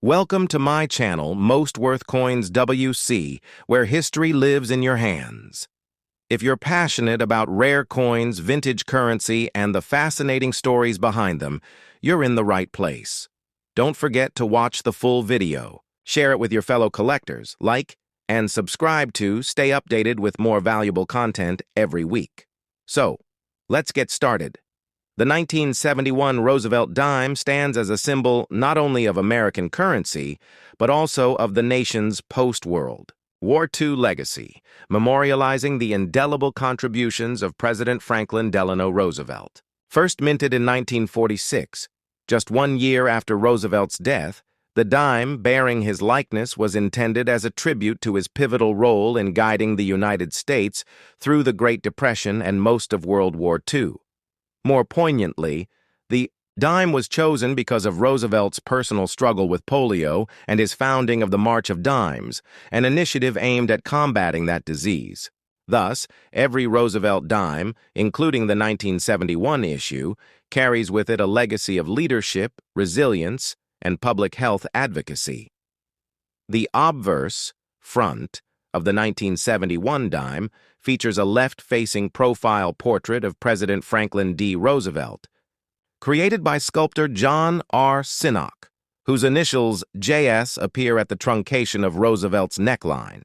Welcome to my channel, Most Worth Coins WC, where history lives in your hands. If you're passionate about rare coins, vintage currency, and the fascinating stories behind them, you're in the right place. Don't forget to watch the full video, share it with your fellow collectors, like, and subscribe to stay updated with more valuable content every week. So, let's get started. The 1971 Roosevelt dime stands as a symbol not only of American currency, but also of the nation's post-World War II legacy, memorializing the indelible contributions of President Franklin Delano Roosevelt. First minted in 1946, just 1 year after Roosevelt's death, the dime bearing his likeness was intended as a tribute to his pivotal role in guiding the United States through the Great Depression and most of World War II. More poignantly, the dime was chosen because of Roosevelt's personal struggle with polio and his founding of the March of Dimes, an initiative aimed at combating that disease. Thus, every Roosevelt dime, including the 1971 issue, carries with it a legacy of leadership, resilience, and public health advocacy. The obverse, front, of the 1971 dime features a left-facing profile portrait of President Franklin D. Roosevelt, created by sculptor John R. Sinnock, whose initials JS appear at the truncation of Roosevelt's neckline.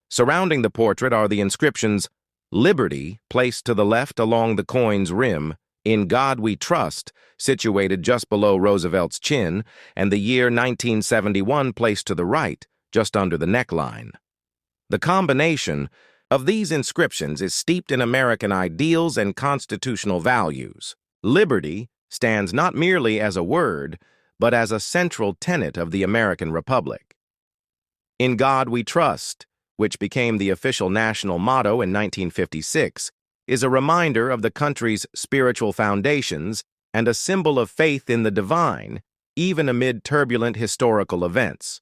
Surrounding the portrait are the inscriptions "Liberty," placed to the left along the coin's rim, "In God We Trust," situated just below Roosevelt's chin, and the year 1971 placed to the right, just under the neckline. The combination of these inscriptions is steeped in American ideals and constitutional values. Liberty stands not merely as a word, but as a central tenet of the American Republic. "In God We Trust," which became the official national motto in 1956, is a reminder of the country's spiritual foundations and a symbol of faith in the divine, even amid turbulent historical events.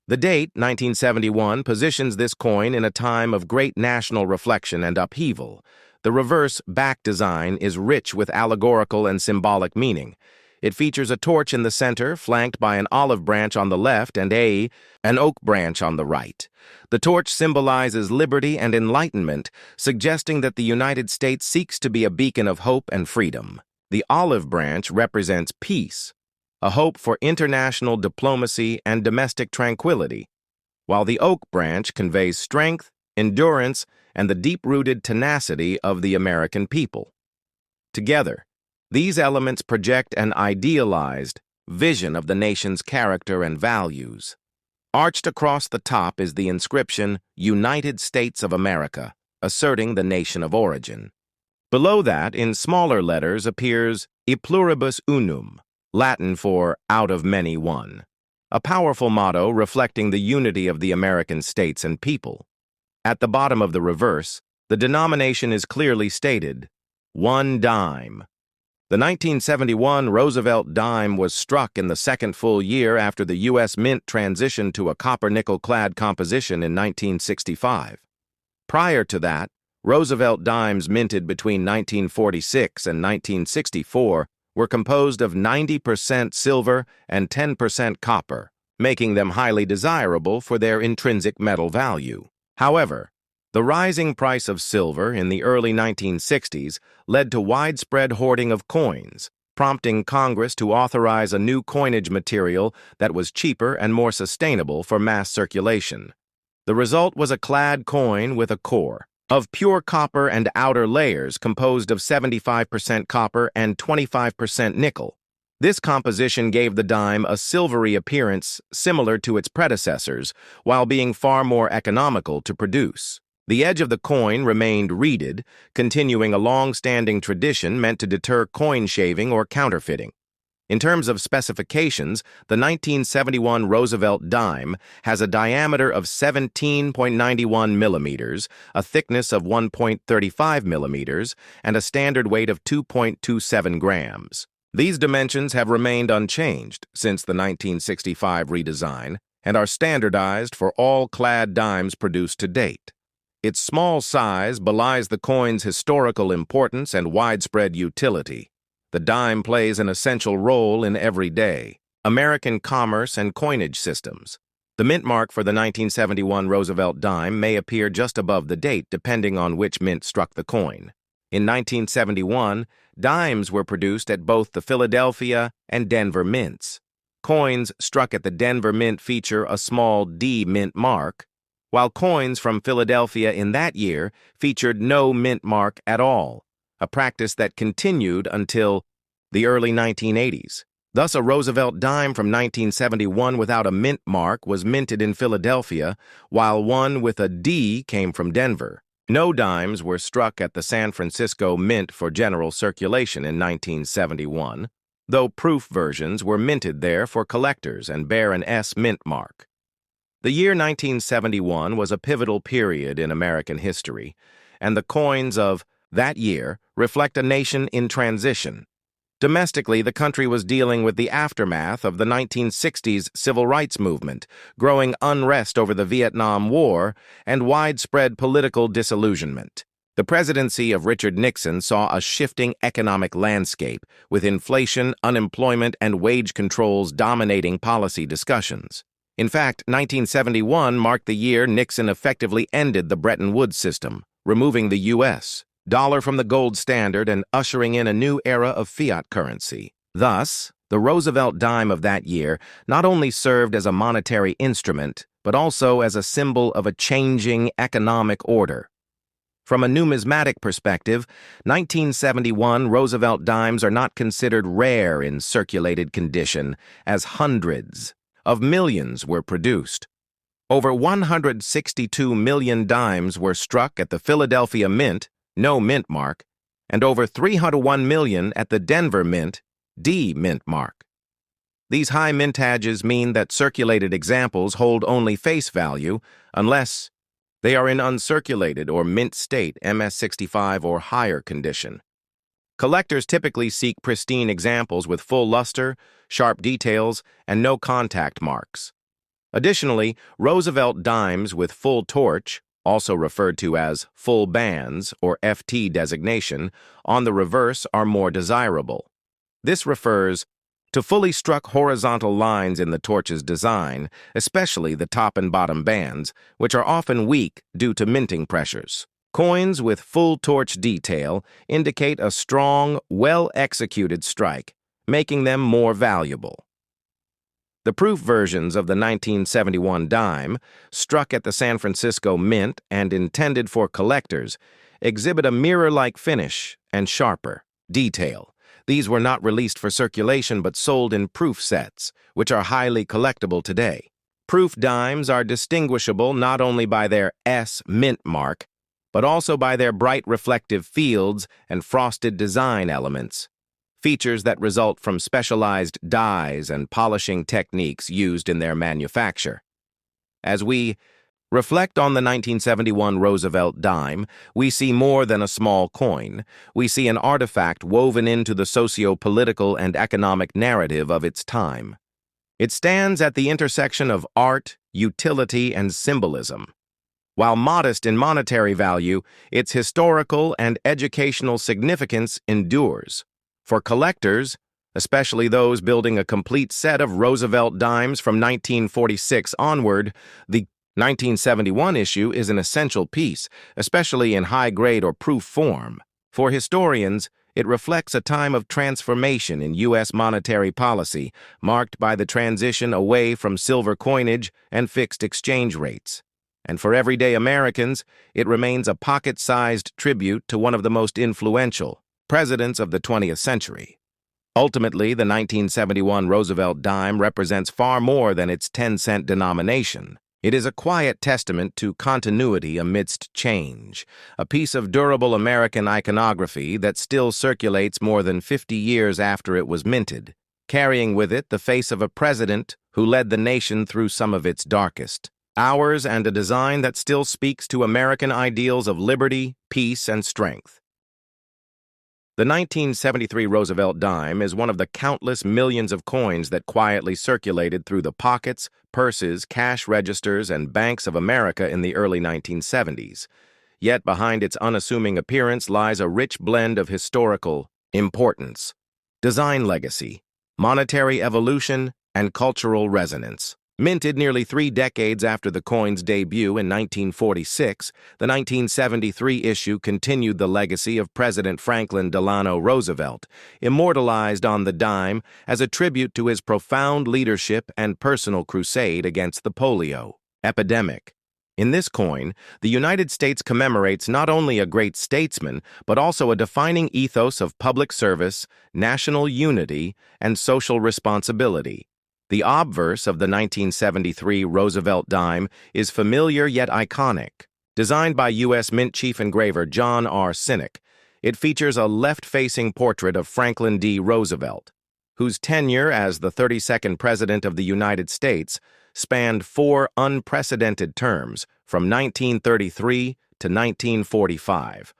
The date, 1971, positions this coin in a time of great national reflection and upheaval. The reverse back design is rich with allegorical and symbolic meaning. It features a torch in the center, flanked by an olive branch on the left and an oak branch on the right. The torch symbolizes liberty and enlightenment, suggesting that the United States seeks to be a beacon of hope and freedom. The olive branch represents peace, a hope for international diplomacy and domestic tranquility, while the oak branch conveys strength, endurance, and the deep-rooted tenacity of the American people. Together, these elements project an idealized vision of the nation's character and values. Arched across the top is the inscription, "United States of America," asserting the nation of origin. Below that, in smaller letters, appears "E pluribus unum," Latin for "out of many one," a powerful motto reflecting the unity of the American states and people. At the bottom of the reverse, the denomination is clearly stated, "1 dime." The 1971 Roosevelt dime was struck in the second full year after the U.S. Mint transitioned to a copper-nickel-clad composition in 1965. Prior to that, Roosevelt dimes minted between 1946 and 1964 were composed of 90% silver and 10% copper, making them highly desirable for their intrinsic metal value. However, the rising price of silver in the early 1960s led to widespread hoarding of coins, prompting Congress to authorize a new coinage material that was cheaper and more sustainable for mass circulation. The result was a clad coin with a core of pure copper and outer layers composed of 75% copper and 25% nickel. This composition gave the dime a silvery appearance similar to its predecessors, while being far more economical to produce. The edge of the coin remained reeded, continuing a long-standing tradition meant to deter coin shaving or counterfeiting. In terms of specifications, the 1971 Roosevelt dime has a diameter of 17.91 millimeters, a thickness of 1.35 millimeters, and a standard weight of 2.27 grams. These dimensions have remained unchanged since the 1965 redesign and are standardized for all clad dimes produced to date. Its small size belies the coin's historical importance and widespread utility. The dime plays an essential role in everyday American commerce and coinage systems. The mint mark for the 1971 Roosevelt dime may appear just above the date depending on which mint struck the coin. In 1971, dimes were produced at both the Philadelphia and Denver mints. Coins struck at the Denver mint feature a small D mint mark, while coins from Philadelphia in that year featured no mint mark at all, a practice that continued until the early 1980s. Thus, a Roosevelt dime from 1971 without a mint mark was minted in Philadelphia, while one with a D came from Denver. No dimes were struck at the San Francisco Mint for general circulation in 1971, though proof versions were minted there for collectors and bear an S mint mark. The year 1971 was a pivotal period in American history, and the coins of that year reflect a nation in transition. Domestically, the country was dealing with the aftermath of the 1960s civil rights movement, growing unrest over the Vietnam War, and widespread political disillusionment. The presidency of Richard Nixon saw a shifting economic landscape, with inflation, unemployment, and wage controls dominating policy discussions. In fact, 1971 marked the year Nixon effectively ended the Bretton Woods system, removing the U.S. dollar from the gold standard and ushering in a new era of fiat currency. Thus, the Roosevelt dime of that year not only served as a monetary instrument, but also as a symbol of a changing economic order. From a numismatic perspective, 1971 Roosevelt dimes are not considered rare in circulated condition, as hundreds of millions were produced. Over 162 million dimes were struck at the Philadelphia Mint, no mint mark, and over 301 million at the Denver Mint, D mint mark. These high mintages mean that circulated examples hold only face value unless they are in uncirculated or mint state MS-65 or higher condition. Collectors typically seek pristine examples with full luster, sharp details, and no contact marks. Additionally, Roosevelt dimes with full torch, also referred to as full bands or FT designation, on the reverse are more desirable. This refers to fully struck horizontal lines in the torch's design, especially the top and bottom bands, which are often weak due to minting pressures. Coins with full torch detail indicate a strong, well-executed strike, making them more valuable. The proof versions of the 1971 dime, struck at the San Francisco Mint and intended for collectors, exhibit a mirror-like finish and sharper detail. These were not released for circulation but sold in proof sets, which are highly collectible today. Proof dimes are distinguishable not only by their S mint mark, but also by their bright reflective fields and frosted design elements, features that result from specialized dyes and polishing techniques used in their manufacture. As we reflect on the 1971 Roosevelt dime, we see more than a small coin. We see an artifact woven into the socio-political and economic narrative of its time. It stands at the intersection of art, utility, and symbolism. While modest in monetary value, its historical and educational significance endures. For collectors, especially those building a complete set of Roosevelt dimes from 1946 onward, the 1971 issue is an essential piece, especially in high-grade or proof form. For historians, it reflects a time of transformation in U.S. monetary policy, marked by the transition away from silver coinage and fixed exchange rates. And for everyday Americans, it remains a pocket-sized tribute to one of the most influential presidents of the 20th century. Ultimately, the 1971 Roosevelt dime represents far more than its 10-cent denomination. It is a quiet testament to continuity amidst change, a piece of durable American iconography that still circulates more than 50 years after it was minted, carrying with it the face of a president who led the nation through some of its darkest hours and a design that still speaks to American ideals of liberty, peace, and strength. The 1973 Roosevelt dime is one of the countless millions of coins that quietly circulated through the pockets, purses, cash registers, and banks of America in the early 1970s. Yet behind its unassuming appearance lies a rich blend of historical importance, design legacy, monetary evolution, and cultural resonance. Minted nearly 3 decades after the coin's debut in 1946, the 1973 issue continued the legacy of President Franklin Delano Roosevelt, immortalized on the dime as a tribute to his profound leadership and personal crusade against the polio epidemic. In this coin, the United States commemorates not only a great statesman, but also a defining ethos of public service, national unity, and social responsibility. The obverse of the 1973 Roosevelt dime is familiar yet iconic. Designed by U.S. Mint chief engraver John R. Sinek, it features a left-facing portrait of Franklin D. Roosevelt, whose tenure as the 32nd President of the United States spanned 4 unprecedented terms from 1933 to 1945.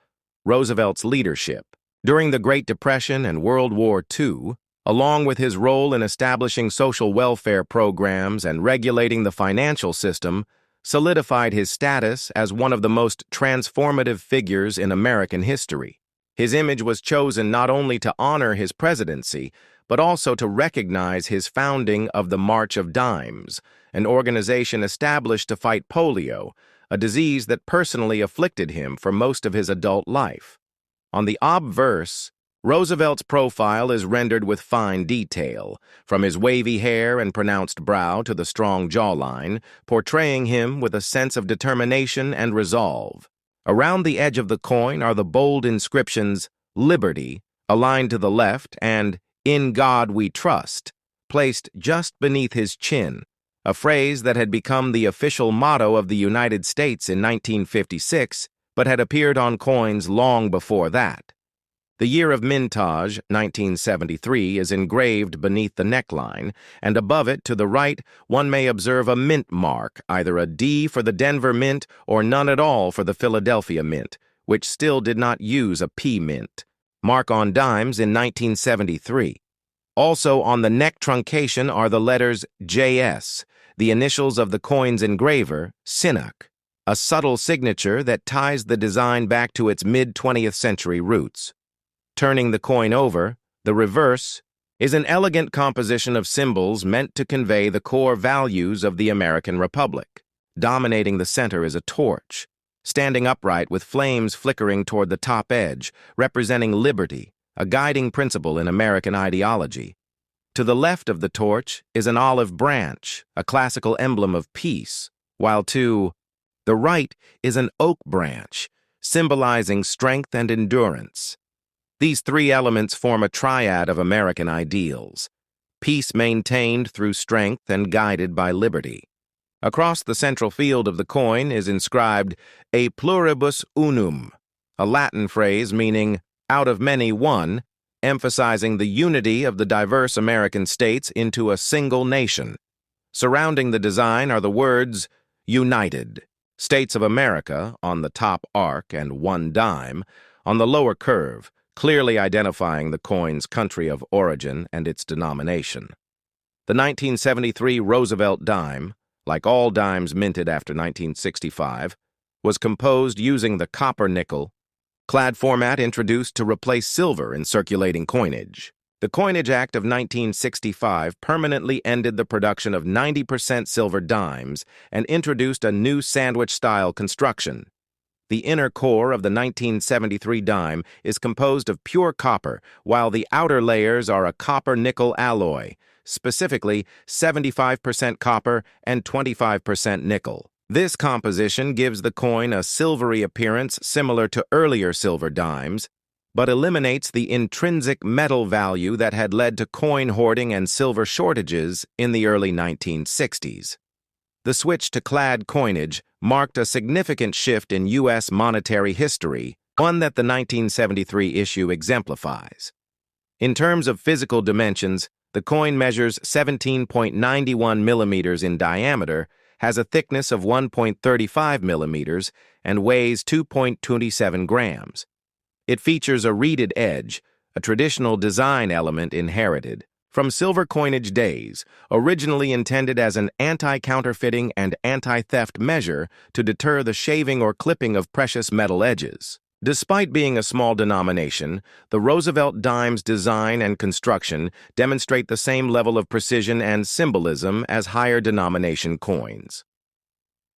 Roosevelt's leadership during the Great Depression and World War II, along with his role in establishing social welfare programs and regulating the financial system, solidified his status as one of the most transformative figures in American history. His image was chosen not only to honor his presidency, but also to recognize his founding of the March of Dimes, an organization established to fight polio, a disease that personally afflicted him for most of his adult life. On the obverse, Roosevelt's profile is rendered with fine detail, from his wavy hair and pronounced brow to the strong jawline, portraying him with a sense of determination and resolve. Around the edge of the coin are the bold inscriptions, "Liberty," aligned to the left, and "In God We Trust," placed just beneath his chin, a phrase that had become the official motto of the United States in 1956, but had appeared on coins long before that. The year of mintage, 1973, is engraved beneath the neckline, and above it, to the right, one may observe a mint mark, either a D for the Denver Mint or none at all for the Philadelphia Mint, which still did not use a P mint mark on dimes in 1973. Also on the neck truncation are the letters JS, the initials of the coin's engraver, Sinek, a subtle signature that ties the design back to its mid-20th century roots. Turning the coin over, the reverse, is an elegant composition of symbols meant to convey the core values of the American Republic. Dominating the center is a torch, standing upright with flames flickering toward the top edge, representing liberty, a guiding principle in American ideology. To the left of the torch is an olive branch, a classical emblem of peace, while to the right is an oak branch, symbolizing strength and endurance. These 3 elements form a triad of American ideals: peace maintained through strength and guided by liberty. Across the central field of the coin is inscribed "A pluribus unum," a Latin phrase meaning "out of many one," emphasizing the unity of the diverse American states into a single nation. Surrounding the design are the words "United," States of America on the top arc and 1 dime on the lower curve, clearly identifying the coin's country of origin and its denomination. The 1973 Roosevelt dime, like all dimes minted after 1965, was composed using the copper nickel clad format introduced to replace silver in circulating coinage. The Coinage Act of 1965 permanently ended the production of 90% silver dimes and introduced a new sandwich-style construction. The inner core of the 1973 dime is composed of pure copper, while the outer layers are a copper-nickel alloy, specifically 75% copper and 25% nickel. This composition gives the coin a silvery appearance similar to earlier silver dimes, but eliminates the intrinsic metal value that had led to coin hoarding and silver shortages in the early 1960s. The switch to clad coinage marked a significant shift in U.S. monetary history, one that the 1973 issue exemplifies. In terms of physical dimensions, the coin measures 17.91 millimeters in diameter, has a thickness of 1.35 millimeters, and weighs 2.27 grams. It features a reeded edge, a traditional design element inherited from silver coinage days, originally intended as an anti-counterfeiting and anti-theft measure to deter the shaving or clipping of precious metal edges. Despite being a small denomination, the Roosevelt dime's design and construction demonstrate the same level of precision and symbolism as higher denomination coins.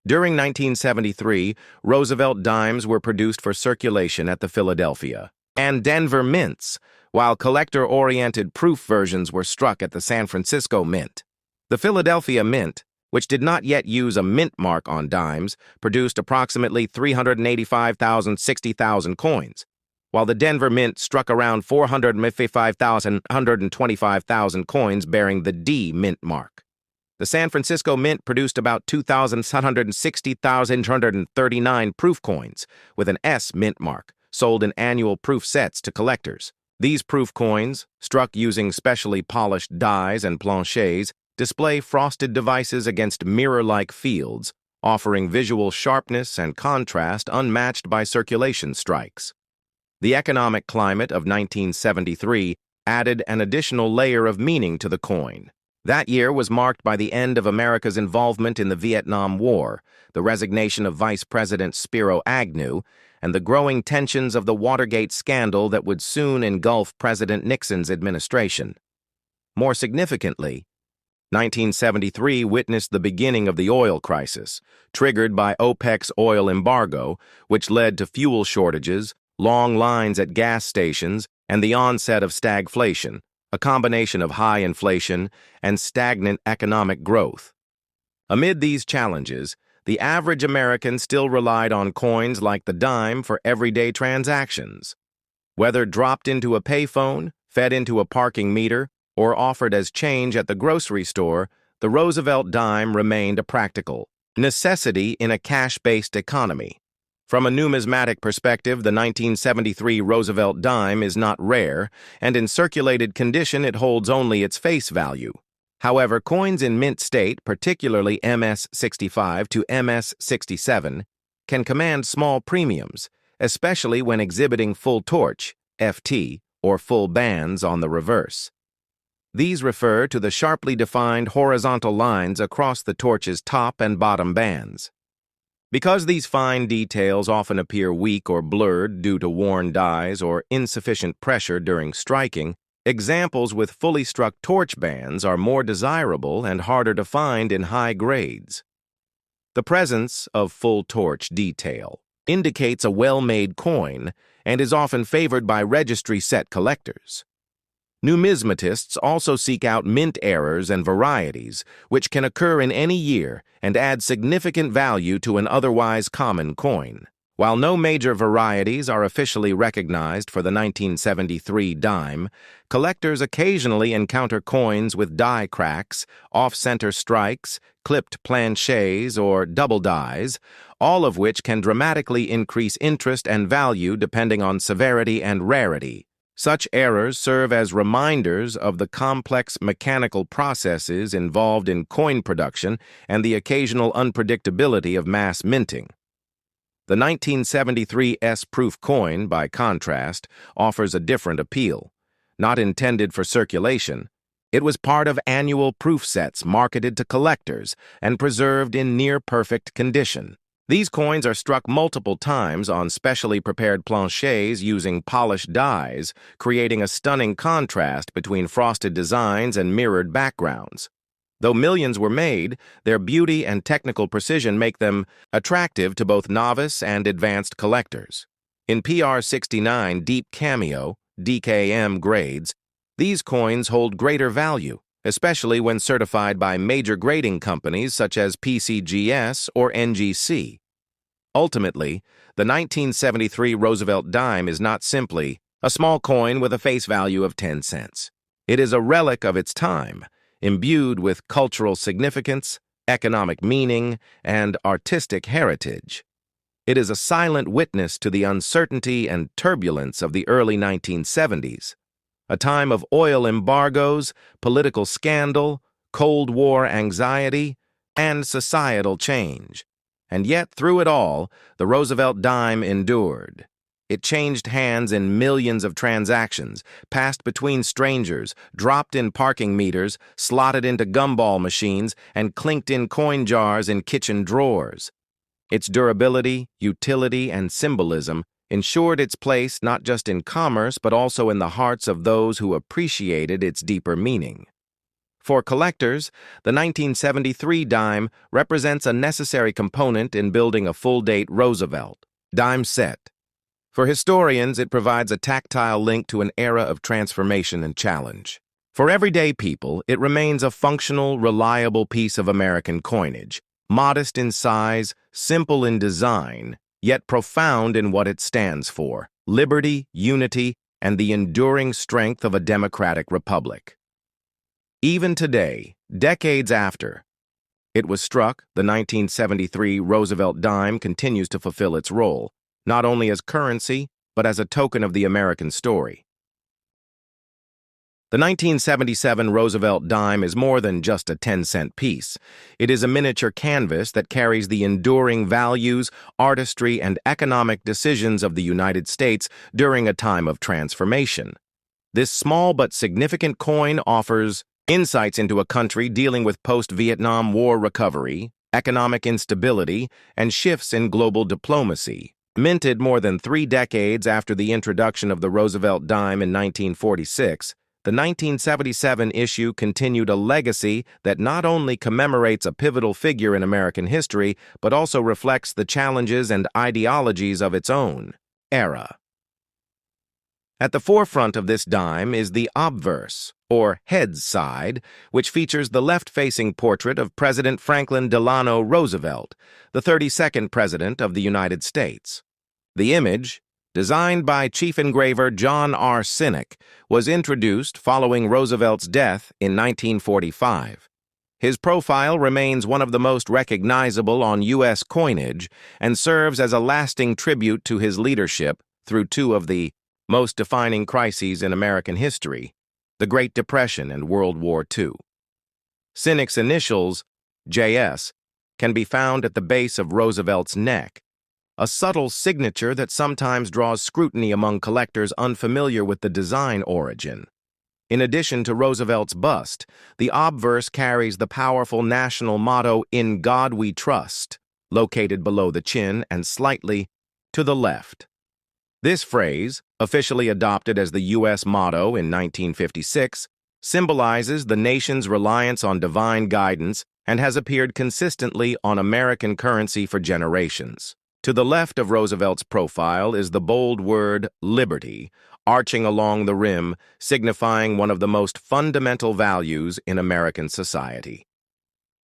During 1973, Roosevelt dimes were produced for circulation at the Philadelphia and Denver mints, while collector-oriented proof versions were struck at the San Francisco Mint. The Philadelphia Mint, which did not yet use a mint mark on dimes, produced approximately 385,060,000 coins, while the Denver Mint struck around 455,125,000 coins bearing the D mint mark. The San Francisco Mint produced about 2,760,239 proof coins, with an S mint mark, sold in annual proof sets to collectors. These proof coins, struck using specially polished dies and planchets, display frosted devices against mirror-like fields, offering visual sharpness and contrast unmatched by circulation strikes. The economic climate of 1973 added an additional layer of meaning to the coin. That year was marked by the end of America's involvement in the Vietnam War, the resignation of Vice President Spiro Agnew, and the growing tensions of the Watergate scandal that would soon engulf President Nixon's administration. More significantly, 1973 witnessed the beginning of the oil crisis, triggered by OPEC's oil embargo, which led to fuel shortages, long lines at gas stations, and the onset of stagflation, a combination of high inflation and stagnant economic growth. Amid these challenges, the average American still relied on coins like the dime for everyday transactions. Whether dropped into a payphone, fed into a parking meter, or offered as change at the grocery store, the Roosevelt dime remained a practical necessity in a cash-based economy. From a numismatic perspective, the 1973 Roosevelt dime is not rare, and in circulated condition it holds only its face value. However, coins in mint state, particularly MS-65 to MS-67, can command small premiums, especially when exhibiting full torch, FT, or full bands on the reverse. These refer to the sharply defined horizontal lines across the torch's top and bottom bands. Because these fine details often appear weak or blurred due to worn dies or insufficient pressure during striking, examples with fully struck torch bands are more desirable and harder to find in high grades. The presence of full torch detail indicates a well-made coin and is often favored by registry set collectors. Numismatists also seek out mint errors and varieties, which can occur in any year and add significant value to an otherwise common coin. While no major varieties are officially recognized for the 1973 dime, collectors occasionally encounter coins with die cracks, off-center strikes, clipped planchets, or double dies, all of which can dramatically increase interest and value depending on severity and rarity. Such errors serve as reminders of the complex mechanical processes involved in coin production and the occasional unpredictability of mass minting. The 1973 S-proof coin, by contrast, offers a different appeal. Not intended for circulation, it was part of annual proof sets marketed to collectors and preserved in near-perfect condition. These coins are struck multiple times on specially prepared planchets using polished dies, creating a stunning contrast between frosted designs and mirrored backgrounds. Though millions were made, their beauty and technical precision make them attractive to both novice and advanced collectors. In PR69 Deep Cameo, DKM grades, these coins hold greater value, especially when certified by major grading companies such as PCGS or NGC. Ultimately, the 1973 Roosevelt dime is not simply a small coin with a face value of 10 cents. It is a relic of its time, imbued with cultural significance, economic meaning, and artistic heritage. It is a silent witness to the uncertainty and turbulence of the early 1970s, a time of oil embargoes, political scandal, Cold War anxiety, and societal change. And yet, through it all, the Roosevelt dime endured. It changed hands in millions of transactions, passed between strangers, dropped in parking meters, slotted into gumball machines, and clinked in coin jars in kitchen drawers. Its durability, utility, and symbolism ensured its place not just in commerce but also in the hearts of those who appreciated its deeper meaning. For collectors, the 1973 dime represents a necessary component in building a full-date Roosevelt dime set. For historians, it provides a tactile link to an era of transformation and challenge. For everyday people, it remains a functional, reliable piece of American coinage, modest in size, simple in design, yet profound in what it stands for: liberty, unity, and the enduring strength of a democratic republic. Even today, decades after it was struck, the 1973 Roosevelt dime continues to fulfill its role, not only as currency, but as a token of the American story. The 1977 Roosevelt dime is more than just a 10-cent piece. It is a miniature canvas that carries the enduring values, artistry, and economic decisions of the United States during a time of transformation. This small but significant coin offers insights into a country dealing with post-Vietnam War recovery, economic instability, and shifts in global diplomacy. Minted more than 3 decades after the introduction of the Roosevelt dime in 1946, the 1977 issue continued a legacy that not only commemorates a pivotal figure in American history, but also reflects the challenges and ideologies of its own era. At the forefront of this dime is the obverse, or heads side, which features the left-facing portrait of President Franklin Delano Roosevelt, the 32nd President of the United States. The image, designed by chief engraver John R. Sinnock, was introduced following Roosevelt's death in 1945. His profile remains one of the most recognizable on U.S. coinage and serves as a lasting tribute to his leadership through 2 of the most defining crises in American history, the Great Depression and World War II. Sinnock's initials, J.S., can be found at the base of Roosevelt's neck, a subtle signature that sometimes draws scrutiny among collectors unfamiliar with the design origin. In addition to Roosevelt's bust, the obverse carries the powerful national motto, "In God We Trust," located below the chin and slightly to the left. This phrase, officially adopted as the U.S. motto in 1956, symbolizes the nation's reliance on divine guidance and has appeared consistently on American currency for generations. To the left of Roosevelt's profile is the bold word liberty, arching along the rim, signifying one of the most fundamental values in American society.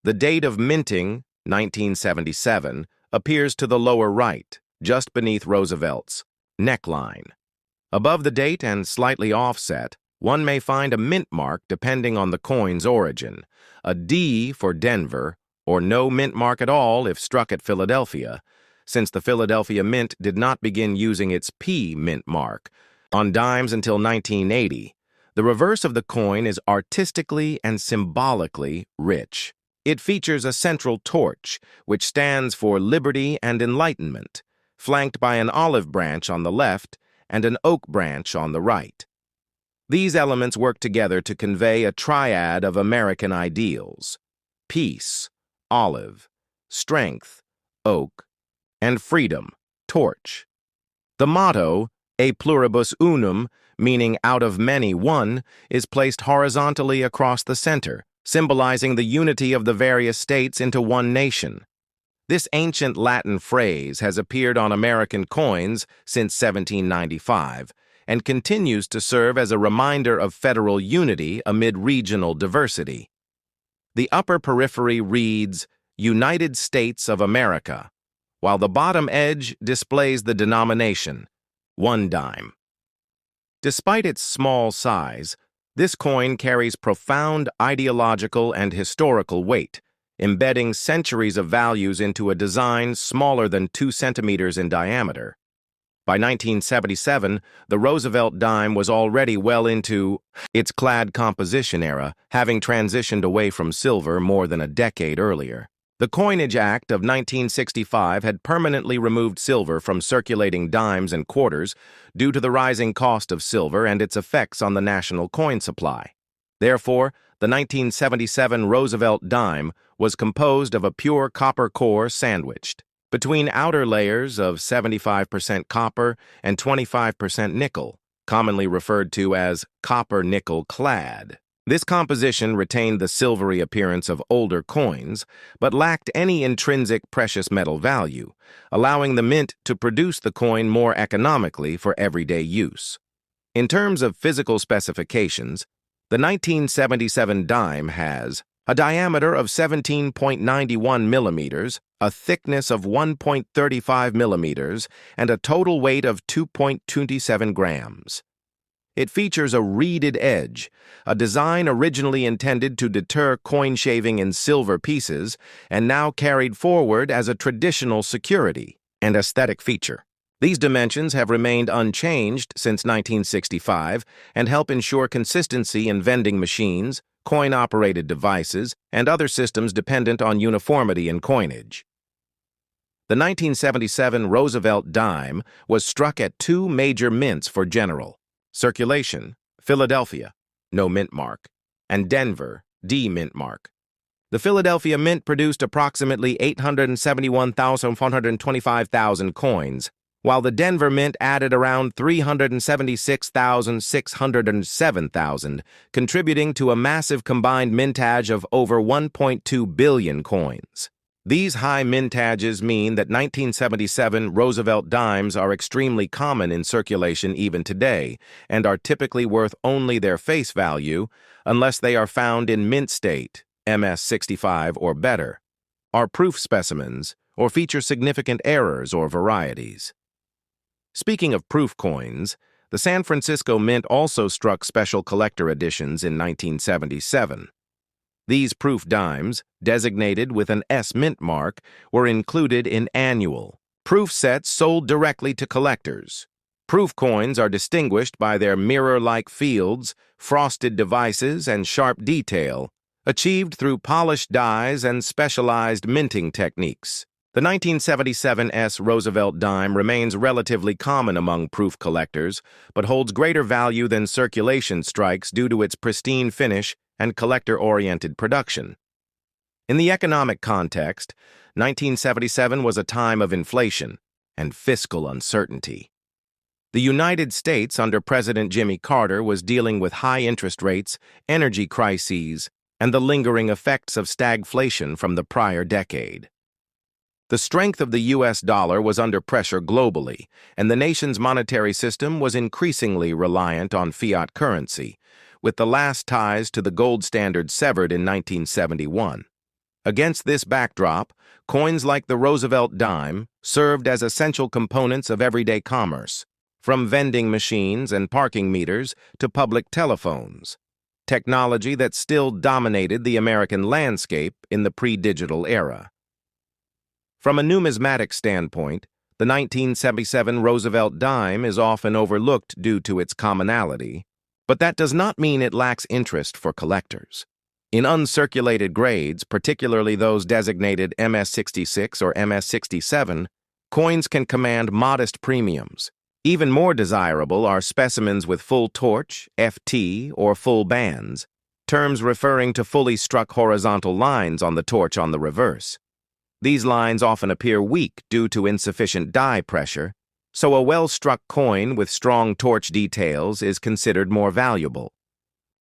The date of minting, 1977, appears to the lower right, just beneath Roosevelt's neckline. Above the date and slightly offset, one may find a mint mark depending on the coin's origin, a D for Denver, or no mint mark at all if struck at Philadelphia, since the Philadelphia Mint did not begin using its P mint mark on dimes until 1980. The reverse of the coin is artistically and symbolically rich. It features a central torch, which stands for liberty and enlightenment, flanked by an olive branch on the left and an oak branch on the right. These elements work together to convey a triad of American ideals: peace, olive; strength, oak; and freedom, torch. The motto, E pluribus unum, meaning out of many one, is placed horizontally across the center, symbolizing the unity of the various states into one nation. This ancient Latin phrase has appeared on American coins since 1795 and continues to serve as a reminder of federal unity amid regional diversity. The upper periphery reads, United States of America, while the bottom edge displays the denomination, 1 dime. Despite its small size, this coin carries profound ideological and historical weight, embedding centuries of values into a design smaller than 2 centimeters in diameter. By 1977, the Roosevelt dime was already well into its clad composition era, having transitioned away from silver more than a decade earlier. The Coinage Act of 1965 had permanently removed silver from circulating dimes and quarters due to the rising cost of silver and its effects on the national coin supply. Therefore, the 1977 Roosevelt dime was composed of a pure copper core sandwiched between outer layers of 75% copper and 25% nickel, commonly referred to as copper-nickel clad. This composition retained the silvery appearance of older coins, but lacked any intrinsic precious metal value, allowing the mint to produce the coin more economically for everyday use. In terms of physical specifications, the 1977 dime has a diameter of 17.91 millimeters, a thickness of 1.35 millimeters, and a total weight of 2.27 grams. It features a reeded edge, a design originally intended to deter coin shaving in silver pieces and now carried forward as a traditional security and aesthetic feature. These dimensions have remained unchanged since 1965 and help ensure consistency in vending machines, coin-operated devices, and other systems dependent on uniformity in coinage. The 1977 Roosevelt dime was struck at two major mints for general circulation: Philadelphia, no mint mark, and Denver, D mint mark. The Philadelphia Mint produced approximately 871,425,000 coins, while the Denver Mint added around 376,607,000, contributing to a massive combined mintage of over 1.2 billion coins. These high mintages mean that 1977 Roosevelt dimes are extremely common in circulation even today and are typically worth only their face value unless they are found in mint state, MS-65 or better, are proof specimens, or feature significant errors or varieties. Speaking of proof coins, the San Francisco Mint also struck special collector editions in 1977. These proof dimes, designated with an S mint mark, were included in annual proof sets sold directly to collectors. Proof coins are distinguished by their mirror-like fields, frosted devices, and sharp detail, achieved through polished dies and specialized minting techniques. The 1977 S Roosevelt dime remains relatively common among proof collectors, but holds greater value than circulation strikes due to its pristine finish and collector-oriented production. In the economic context, 1977 was a time of inflation and fiscal uncertainty. The United States under President Jimmy Carter was dealing with high interest rates, energy crises, and the lingering effects of stagflation from the prior decade. The strength of the U.S. dollar was under pressure globally, and the nation's monetary system was increasingly reliant on fiat currency, with the last ties to the gold standard severed in 1971. Against this backdrop, coins like the Roosevelt dime served as essential components of everyday commerce, from vending machines and parking meters to public telephones, technology that still dominated the American landscape in the pre-digital era. From a numismatic standpoint, the 1977 Roosevelt dime is often overlooked due to its commonality, but that does not mean it lacks interest for collectors. In uncirculated grades, particularly those designated MS-66 or MS-67, coins can command modest premiums. Even more desirable are specimens with full torch, FT, or full bands, terms referring to fully struck horizontal lines on the torch on the reverse. These lines often appear weak due to insufficient die pressure, so a well-struck coin with strong torch details is considered more valuable.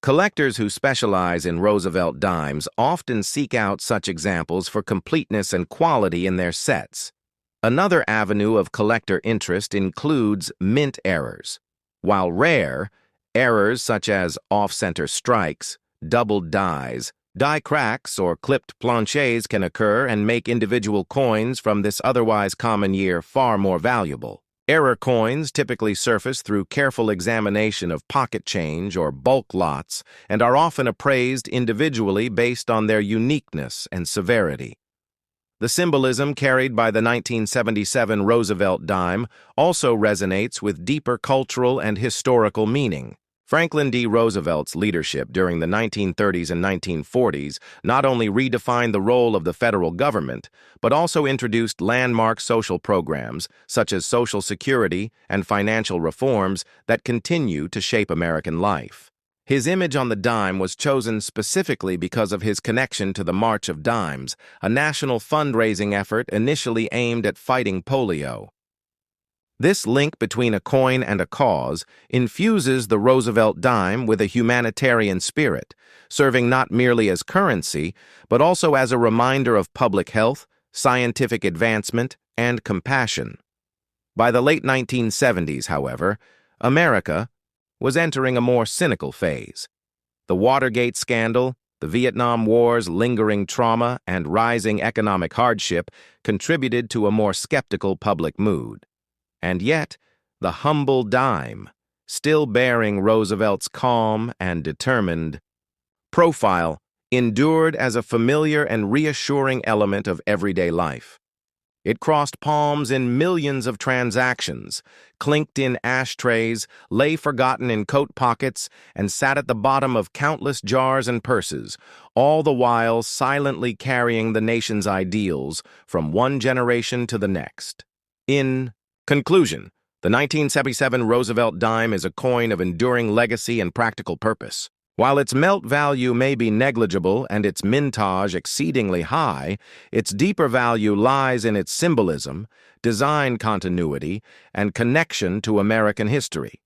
Collectors who specialize in Roosevelt dimes often seek out such examples for completeness and quality in their sets. Another avenue of collector interest includes mint errors. While rare, errors such as off-center strikes, doubled dies, die cracks, or clipped planchets can occur and make individual coins from this otherwise common year far more valuable. Error coins typically surface through careful examination of pocket change or bulk lots and are often appraised individually based on their uniqueness and severity. The symbolism carried by the 1977 Roosevelt dime also resonates with deeper cultural and historical meaning. Franklin D. Roosevelt's leadership during the 1930s and 1940s not only redefined the role of the federal government, but also introduced landmark social programs such as Social Security and financial reforms that continue to shape American life. His image on the dime was chosen specifically because of his connection to the March of Dimes, a national fundraising effort initially aimed at fighting polio. This link between a coin and a cause infuses the Roosevelt dime with a humanitarian spirit, serving not merely as currency, but also as a reminder of public health, scientific advancement, and compassion. By the late 1970s, however, America was entering a more cynical phase. The Watergate scandal, the Vietnam War's lingering trauma, and rising economic hardship contributed to a more skeptical public mood. And yet, the humble dime, still bearing Roosevelt's calm and determined profile, endured as a familiar and reassuring element of everyday life. It crossed palms in millions of transactions, clinked in ashtrays, lay forgotten in coat pockets, and sat at the bottom of countless jars and purses, all the while silently carrying the nation's ideals from one generation to the next. In conclusion, the 1977 Roosevelt dime is a coin of enduring legacy and practical purpose. While its melt value may be negligible and its mintage exceedingly high, its deeper value lies in its symbolism, design continuity, and connection to American history.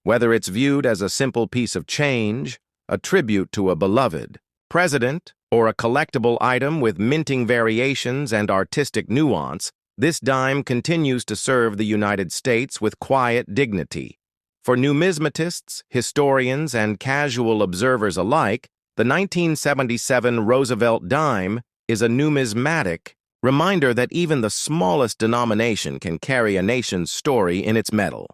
Whether it's viewed as a simple piece of change, a tribute to a beloved president, or a collectible item with minting variations and artistic nuance, this dime continues to serve the United States with quiet dignity. For numismatists, historians, and casual observers alike, the 1977 Roosevelt dime is a numismatic reminder that even the smallest denomination can carry a nation's story in its metal.